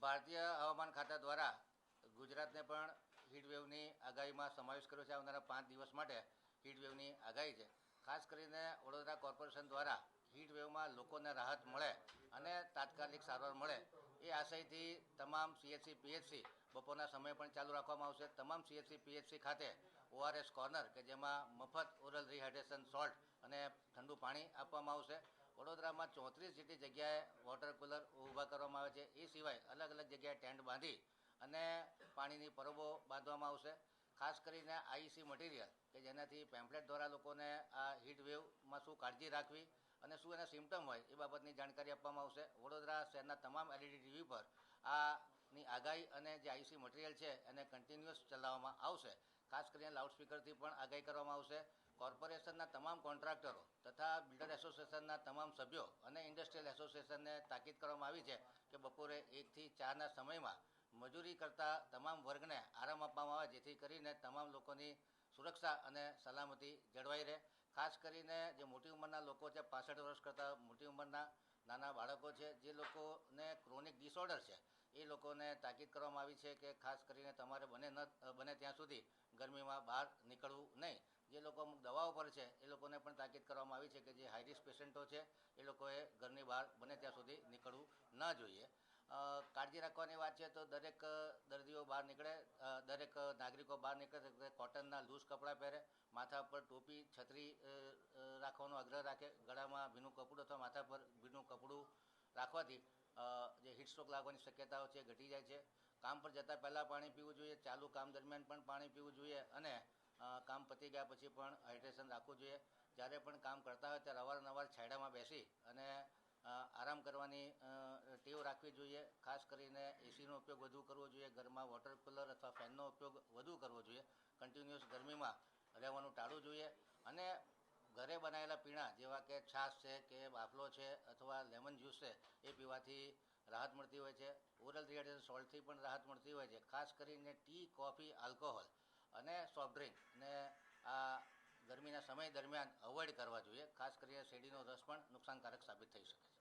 ભારતીય હવામાન ખાતા દ્વારા ગુજરાતને પણ હીટવેવની આગાહીમાં સમાવેશ કર્યો છે. આવનારા 5 દિવસ માટે હીટવેવની આગાહી છે. ખાસ કરીને વડોદરા કોર્પોરેશન દ્વારા હીટવેવમાં લોકોને રાહત મળે અને તાત્કાલિક સારવાર મળે એ આશયથી તમામ સીએચસી પીએચસી બપોરના સમય પણ ચાલુ રાખવામાં આવશે. તમામ સીએચસી પીએચસી ખાતે ઓઆરએસ કોર્નર કે જેમાં મફત ઓરલ રિહાઇડ્રેશન સોલ્ટ અને ઠંડુ પાણી આપવામાં આવશે. વડોદરામાં 34 જેટલી જગ્યાએ વોટર કુલર ઊભા કરવામાં આવે છે. એ સિવાય અલગ અલગ જગ્યાએ ટેન્ટ બાંધી અને પાણીની પરબો બાંધવામાં આવશે. ખાસ કરીને આઈસી મટીરિયલ કે જેનાથી પેમ્પલેટ દ્વારા લોકોને આ હીટ વેવમાં શું કાળજી રાખવી અને શું એના સિમ્ટમ હોય એ બાબતની જાણકારી આપવામાં આવશે. વડોદરા શહેરના તમામ એલઈડી ટીવી પર આની આગાહી અને જે આઈસી મટીરિયલ છે એને કન્ટિન્યુઅસ ચલાવવામાં આવશે. ખાસ કરીને લાઉડસ્પીકરથી પણ આગાહી કરવામાં આવશે. કોર્પોરેશનના તમામ કોન્ટ્રાક્ટરો તથા બિલ્ડર એસોસિએશનના તમામ સભ્યો અને ઇન્ડસ્ટ્રીયલ એસોસિએશનને તાકીદ કરવામાં આવી છે કે બપોરે 1 થી 4ના સમયમાં મજૂરી કરતા તમામ વર્ગને આરામ આપવામાં આવે, જેથી કરીને તમામ લોકોની સુરક્ષા અને સલામતી જળવાઈ રહે. ખાસ કરીને જે મોટી ઉંમરના લોકો છે, 65 વર્ષ કરતાં મોટી ઉંમરના નાના બાળકો છે, જે લોકોને ક્રોનિક ડિસઓર્ડર છે, એ લોકોને તાકીદ કરવામાં આવી છે કે ખાસ કરીને તમારે બને ત્યાં સુધી ગરમીમાં બહાર નીકળવું નહીં. જે લોકો અમુક દવાઓ પર છે એ લોકોને પણ તાકીદ કરવામાં આવી છે કે જે હાઈરિસ્ક પેશન્ટો છે એ લોકોએ ઘરની બહાર બને ત્યાં સુધી નીકળવું ન જોઈએ. કાળજી રાખવાની વાત છે તો દરેક દર્દીઓ બહાર નીકળે, દરેક નાગરિકો બહાર નીકળે કોટનના લૂઝ કપડાં પહેરે, માથા પર ટોપી છત્રી રાખવાનો આગ્રહ રાખે. ગળામાં ભીનું કપડું અથવા માથા પર ભીનું કપડું રાખવાથી જે હીટસ્ટ્રોક લાગવાની શક્યતાઓ છે ઘટી જાય છે. કામ પર જતાં પહેલાં પાણી પીવું જોઈએ, ચાલુ કામ દરમિયાન પણ પાણી પીવું જોઈએ અને કામ પતી ગયા પછી પણ હાઇડ્રેશન રાખવું જોઈએ. જ્યારે પણ કામ કરતા હોય ત્યારે અવારનવાર છાંયડામાં બેસી અને આરામ કરવાની ટેવ રાખવી જોઈએ. ખાસ કરીને એસીનો ઉપયોગ વધુ કરવો જોઈએ, ઘરમાં વોટર કુલર અથવા ફેનનો ઉપયોગ વધુ કરવો જોઈએ. કન્ટિન્યુઅસ ગરમીમાં રહેવાનું ટાળવું જોઈએ અને ઘરે બનાવેલા પીણા જેવા કે છાશ છે કે બાફલો છે અથવા લેમન જ્યુસ છે એ પીવાથી રાહત મળતી હોય છે. ઓરલ રિહાઇડ્રેશન સોલ્ટથી પણ રાહત મળતી હોય છે. ખાસ કરીને ટી, કોફી, આલ્કોહોલ અને સોફ્ટ ડ્રિંક ને આ ગરમીના સમય દરમિયાન અવોઇડ કરવા જોઈએ. ખાસ કરીને શેરડીનો રસ પણ નુકસાનકારક સાબિત થઈ શકે છે.